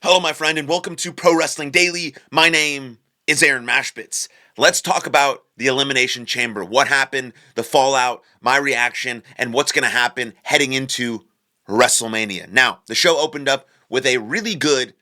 Hello, my friend, and welcome to Pro Wrestling Daily. My name is Aaron Machbitz. Let's talk about the Elimination Chamber. What happened, the fallout, my reaction, and what's going to happen heading into WrestleMania. Now, the show opened up with a really good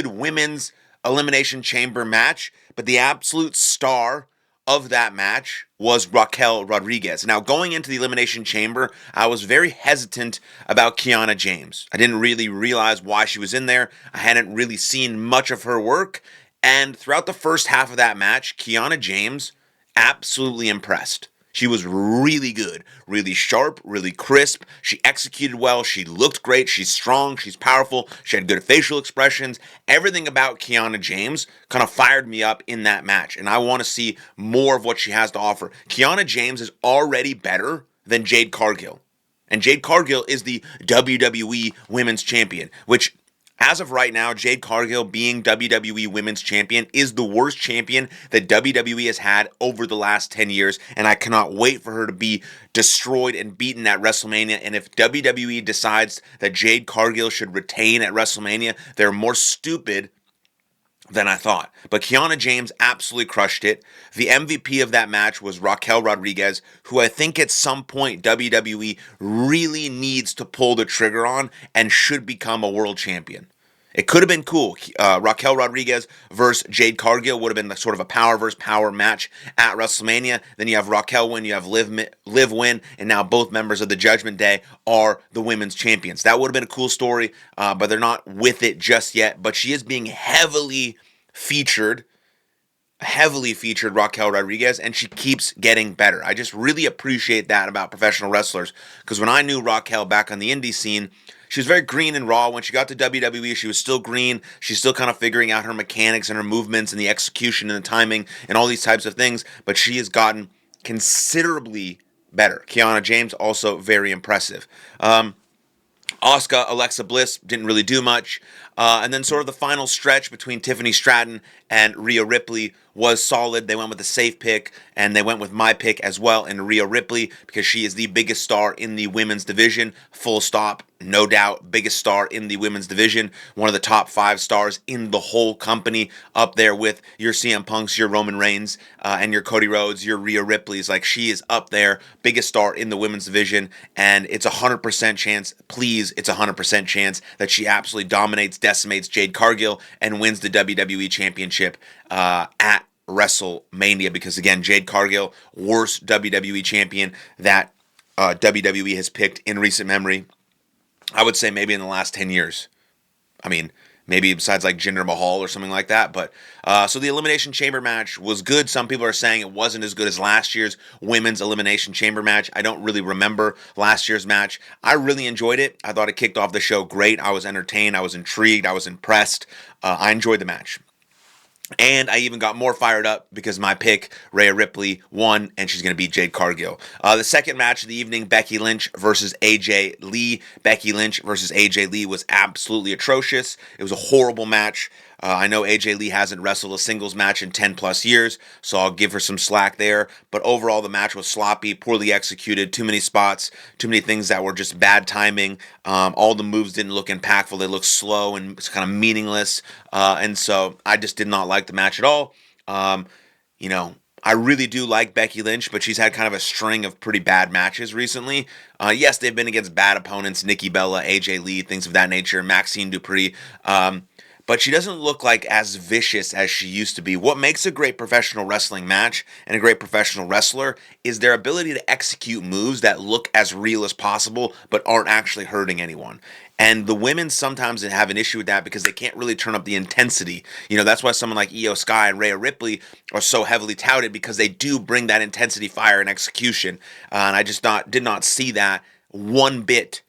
women's Elimination Chamber match, but the absolute star of that match was Raquel Rodriguez. Now, going into the Elimination Chamber, I was very hesitant about Kiana James. I didn't really realize why she was in there. I hadn't really seen much of her work. And throughout the first half of that match, Kiana James absolutely impressed. She was really good, really sharp, really crisp. She executed well. She looked great. She's strong. She's powerful. She had good facial expressions. Everything about Kiana James kind of fired me up in that match. And I want to see more of what she has to offer. Kiana James is already better than Jade Cargill. And Jade Cargill is the WWE Women's Champion, which as of right now, Jade Cargill being WWE Women's Champion is the worst champion that WWE has had over the last 10 years, and I cannot wait for her to be destroyed and beaten at WrestleMania. And if WWE decides that Jade Cargill should retain at WrestleMania, they're more stupid than I thought. But Kiana James absolutely crushed it. The MVP of that match was Raquel Rodriguez, who I think at some point WWE really needs to pull the trigger on and should become a world champion. It could have been cool. Raquel Rodriguez versus Jade Cargill would have been sort of a power versus power match at WrestleMania. Then you have Raquel win, you have Liv win, and now both members of the Judgment Day are the women's champions. That would have been a cool story, but they're not with it just yet. But she is being featured, heavily featured Raquel Rodriguez, and she keeps getting better. I just really appreciate that about professional wrestlers, because when I knew Raquel back on the indie scene, she was very green and raw. When she got to WWE, she was still green. She's still kind of figuring out her mechanics and her movements and the execution and the timing and all these types of things, but she has gotten considerably better. Kiana James, also very impressive. Asuka, Alexa Bliss didn't really do much. And then sort of the final stretch between Tiffany Stratton and Rhea Ripley was solid. They went with the safe pick, and they went with my pick as well in Rhea Ripley because she is the biggest star in the women's division. Full stop. No doubt, biggest star in the women's division. One of the top 5 stars in the whole company, up there with your CM Punks, your Roman Reigns, and your Cody Rhodes, your Rhea Ripley's. Like, she is up there, biggest star in the women's division, and it's 100% chance, please, it's 100% chance that she absolutely dominates, decimates Jade Cargill, and wins the WWE Championship at WrestleMania, because again, Jade Cargill, worst WWE champion that WWE has picked in recent memory. I would say maybe in the last 10 years. I mean, maybe besides like Jinder Mahal or something like that. But so the Elimination Chamber match was good. Some people are saying it wasn't as good as last year's women's Elimination Chamber match. I don't really remember last year's match. I really enjoyed it. I thought it kicked off the show great. I was entertained. I was intrigued. I was impressed. I enjoyed the match. And I even got more fired up because my pick, Rhea Ripley, won, and she's going to beat Jade Cargill. The second match of the evening, Becky Lynch versus AJ Lee. Becky Lynch versus AJ Lee was absolutely atrocious. It was a horrible match. I know AJ Lee hasn't wrestled a singles match in 10 plus years, so I'll give her some slack there. But overall, the match was sloppy, poorly executed, too many spots, too many things that were just bad timing. All the moves didn't look impactful. They looked slow and it's kind of meaningless. And so I just did not like the match at all. I really do like Becky Lynch, but she's had kind of a string of pretty bad matches recently. Yes, they've been against bad opponents, Nikki Bella, AJ Lee, things of that nature, Maxine Dupree. But she doesn't look like as vicious as she used to be. What makes a great professional wrestling match and a great professional wrestler is their ability to execute moves that look as real as possible but aren't actually hurting anyone. And the women sometimes have an issue with that because they can't really turn up the intensity. That's why someone like Io Sky and Rhea Ripley are so heavily touted, because they do bring that intensity, fire, and execution. And I just did not see that one bit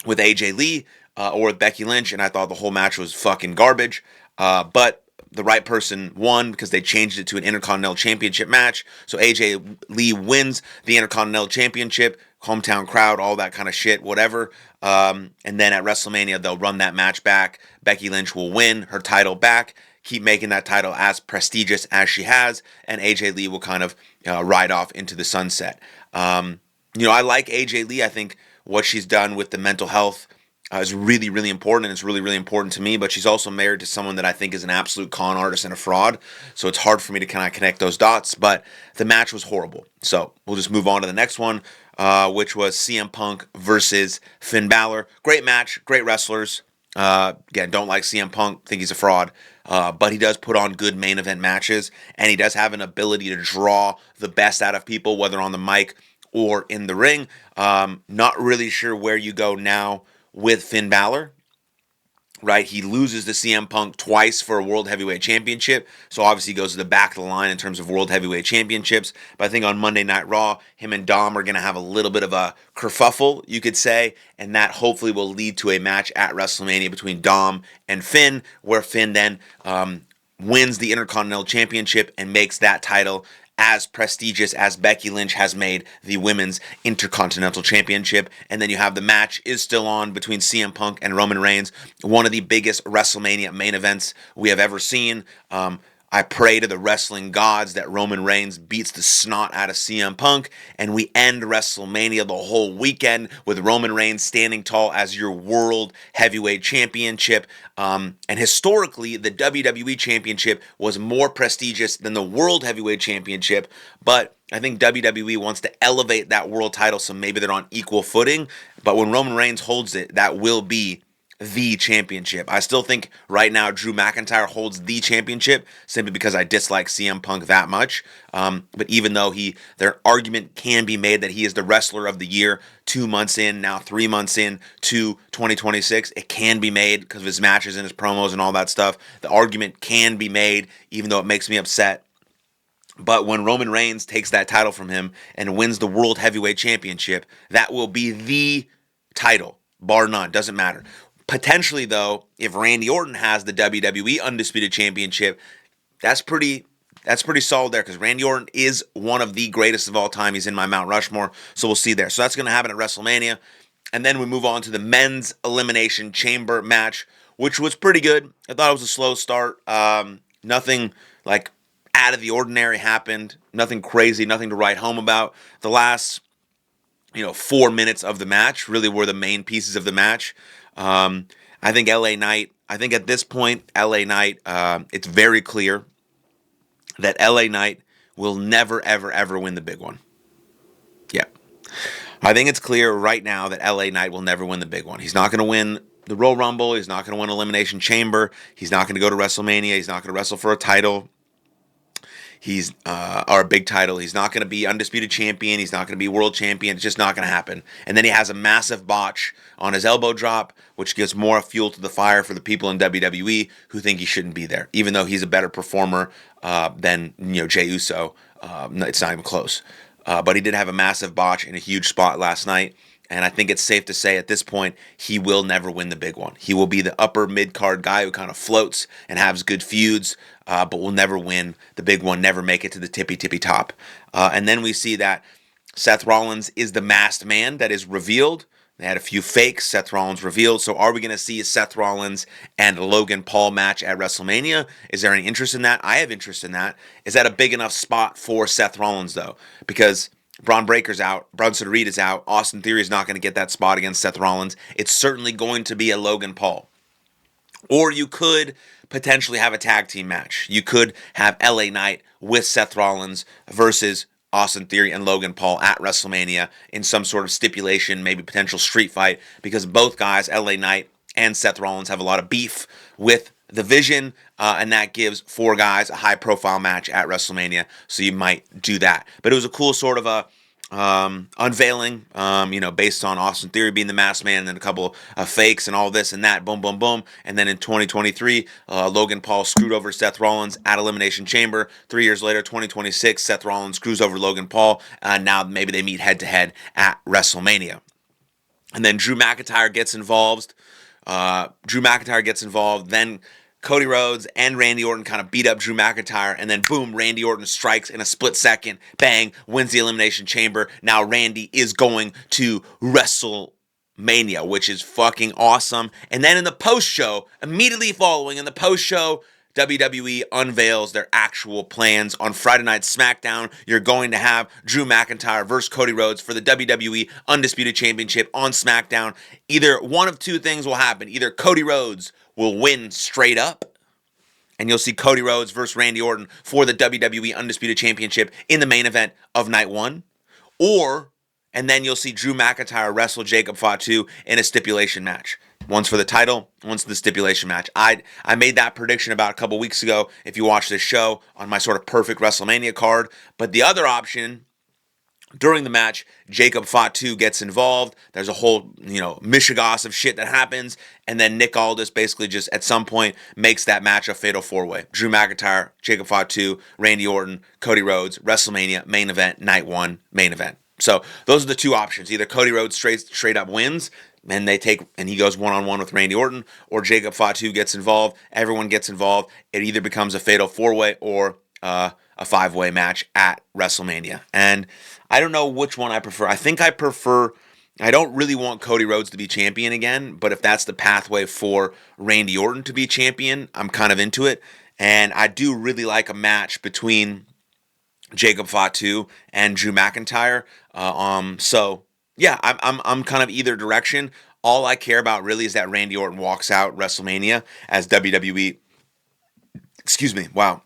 with AJ Lee or with Becky Lynch, and I thought the whole match was fucking garbage. But the right person won because they changed it to an Intercontinental Championship match. So AJ Lee wins the Intercontinental Championship, hometown crowd, all that kind of shit, whatever. And then at WrestleMania, they'll run that match back. Becky Lynch will win her title back, keep making that title as prestigious as she has, and AJ Lee will kind of ride off into the sunset. I like AJ Lee. I think what she's done with the mental health is really, really important, and it's really, really important to me. But she's also married to someone that I think is an absolute con artist and a fraud. So it's hard for me to kind of connect those dots. But the match was horrible. So we'll just move on to the next one, which was CM Punk versus Finn Balor. Great match, great wrestlers. Again, don't like CM Punk, think he's a fraud. But he does put on good main event matches, and he does have an ability to draw the best out of people, whether on the mic or in the ring. Not really sure where you go now with Finn Balor, right? He loses to CM Punk twice for a World Heavyweight Championship, so obviously he goes to the back of the line in terms of World Heavyweight Championships. But I think on Monday Night Raw, him and Dom are going to have a little bit of a kerfuffle, you could say, and that hopefully will lead to a match at WrestleMania between Dom and Finn, where Finn then wins the Intercontinental Championship and makes that title as prestigious as Becky Lynch has made the Women's Intercontinental Championship. And then you have the match is still on between CM Punk and Roman Reigns, one of the biggest WrestleMania main events we have ever seen. I pray to the wrestling gods that Roman Reigns beats the snot out of CM Punk, and we end WrestleMania the whole weekend with Roman Reigns standing tall as your World Heavyweight Championship. And historically, the WWE Championship was more prestigious than the World Heavyweight Championship, but I think WWE wants to elevate that world title so maybe they're on equal footing. But when Roman Reigns holds it, that will be the championship. I still think right now Drew McIntyre holds the championship simply because I dislike CM Punk that much. But even though their argument can be made that he is the wrestler of the year 2 months in, now 3 months in to 2026, it can be made because of his matches and his promos and all that stuff. The argument can be made, even though it makes me upset. But when Roman Reigns takes that title from him and wins the World Heavyweight Championship, that will be the title, bar none, doesn't matter. Potentially, though, if Randy Orton has the WWE Undisputed Championship, that's pretty solid there because Randy Orton is one of the greatest of all time. He's in my Mount Rushmore, so we'll see there. So that's going to happen at WrestleMania. And then we move on to the Men's Elimination Chamber match, which was pretty good. I thought it was a slow start. Nothing like out of the ordinary happened. Nothing crazy, nothing to write home about. The last 4 minutes of the match really were the main pieces of the match. I think at this point, LA Knight, it's very clear that LA Knight will never, ever, ever win the big one. Yeah. I think it's clear right now that LA Knight will never win the big one. He's not going to win the Royal Rumble. He's not going to win Elimination Chamber. He's not going to go to WrestleMania. He's not going to wrestle for a title. He's or a big title. He's not going to be undisputed champion. He's not going to be world champion. It's just not going to happen. And then he has a massive botch on his elbow drop, which gives more fuel to the fire for the people in WWE who think he shouldn't be there, even though he's a better performer than Jey Uso. It's not even close. But he did have a massive botch in a huge spot last night. And I think it's safe to say at this point, he will never win the big one. He will be the upper mid-card guy who kind of floats and has good feuds, but will never win the big one, never make it to the tippy top. And then we see that Seth Rollins is the masked man that is revealed. They had a few fakes, Seth Rollins revealed. So are we going to see a Seth Rollins and Logan Paul match at WrestleMania? Is there any interest in that? I have interest in that. Is that a big enough spot for Seth Rollins, though? Because Braun Breaker's out, Bronson Reed is out, Austin Theory is not going to get that spot against Seth Rollins. It's certainly going to be a Logan Paul. Or you could potentially have a tag team match. You could have LA Knight with Seth Rollins versus Austin Theory and Logan Paul at WrestleMania in some sort of stipulation, maybe potential street fight, because both guys, LA Knight and Seth Rollins, have a lot of beef with the Vision, and that gives 4 guys a high-profile match at WrestleMania, so you might do that. But it was a cool sort of a unveiling, based on Austin Theory being the masked man, and then a couple of fakes and all this and that, boom, boom, boom. And then in 2023, Logan Paul screwed over Seth Rollins at Elimination Chamber. 3 years later, 2026, Seth Rollins screws over Logan Paul, and now maybe they meet head-to-head at WrestleMania. And then Drew McIntyre gets involved. Then Cody Rhodes and Randy Orton kind of beat up Drew McIntyre, and then boom, Randy Orton strikes in a split second, bang, wins the Elimination Chamber. Now Randy is going to WrestleMania, which is fucking awesome. And then in the post-show, immediately following in the post-show, WWE unveils their actual plans on Friday Night SmackDown. You're going to have Drew McIntyre versus Cody Rhodes for the WWE Undisputed Championship on SmackDown. Either one of two things will happen. Either Cody Rhodes will win straight up, and you'll see Cody Rhodes versus Randy Orton for the WWE Undisputed Championship in the main event of night one. And then you'll see Drew McIntyre wrestle Jacob Fatu in a stipulation match. One's for the title, one's the stipulation match. I made that prediction about a couple weeks ago, if you watch this show, on my sort of perfect WrestleMania card. But the other option, during the match, Jacob Fatu gets involved. There's a whole, mishigas of shit that happens. And then Nick Aldis basically just at some point makes that match a fatal four-way. Drew McIntyre, Jacob Fatu, Randy Orton, Cody Rhodes, WrestleMania, main event, night one, main event. So those are the two options. Either Cody Rhodes straight up wins, and he goes one-on-one with Randy Orton, or Jacob Fatu gets involved. Everyone gets involved. It either becomes a fatal four-way or a five-way match at WrestleMania. And I don't know which one I prefer. I don't really want Cody Rhodes to be champion again, but if that's the pathway for Randy Orton to be champion, I'm kind of into it. And I do really like a match between Jacob Fatu and Drew McIntyre. So yeah, I'm kind of either direction. All I care about really is that Randy Orton walks out WrestleMania as WWE. Excuse me. Wow.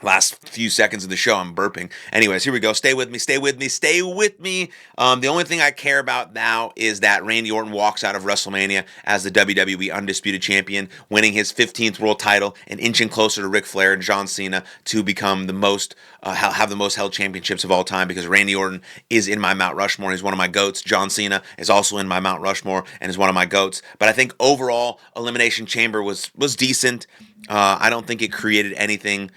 Last few seconds of the show, I'm burping. Anyways, here we go. Stay with me. The only thing I care about now is that Randy Orton walks out of WrestleMania as the WWE Undisputed Champion, winning his 15th world title and inching closer to Ric Flair and John Cena to become the most, have the most held championships of all time, because Randy Orton is in my Mount Rushmore. He's one of my GOATs. John Cena is also in my Mount Rushmore and is one of my GOATs. But I think overall, Elimination Chamber was decent. I don't think it created anything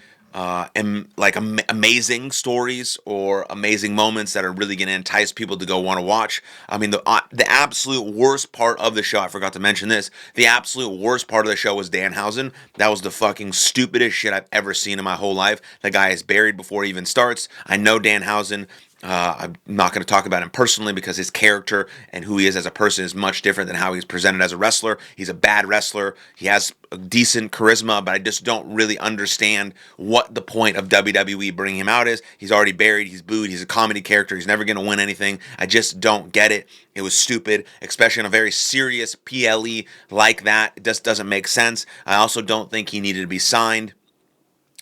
amazing stories or amazing moments that are really going to entice people to go want to watch. I mean, the absolute worst part of the show, I forgot to mention this, the absolute worst part of the show was Danhausen. That was the fucking stupidest shit I've ever seen in my whole life. The guy is buried before he even starts. I know Danhausen. I'm not going to talk about him personally because his character and who he is as a person is much different than how he's presented as a wrestler. He's a bad wrestler. He has a decent charisma, but I just don't really understand what the point of WWE bringing him out is. He's already buried. He's booed. He's a comedy character. He's never going to win anything. I just don't get it. It was stupid, especially on a very serious PLE like that. It just doesn't make sense. I also don't think he needed to be signed.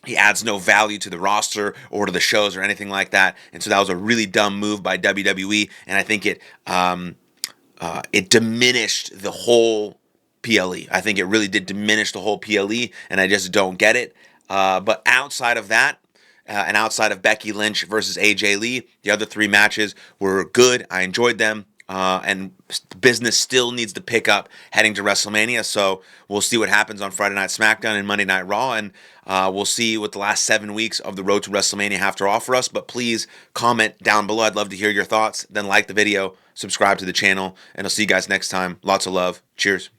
He adds no value to the roster or to the shows or anything like that. And so that was a really dumb move by WWE. And I think it diminished the whole PLE. I think it really did diminish the whole PLE, and I just don't get it. But outside of that, and outside of Becky Lynch versus AJ Lee, the other three matches were good. I enjoyed them. And business still needs to pick up heading to WrestleMania, so we'll see what happens on Friday Night SmackDown and Monday Night Raw, and we'll see what the last 7 weeks of the road to WrestleMania have to offer us. But please comment down below. I'd love to hear your thoughts. Then like the video, subscribe to the channel, and I'll see you guys next time. Lots of love. Cheers.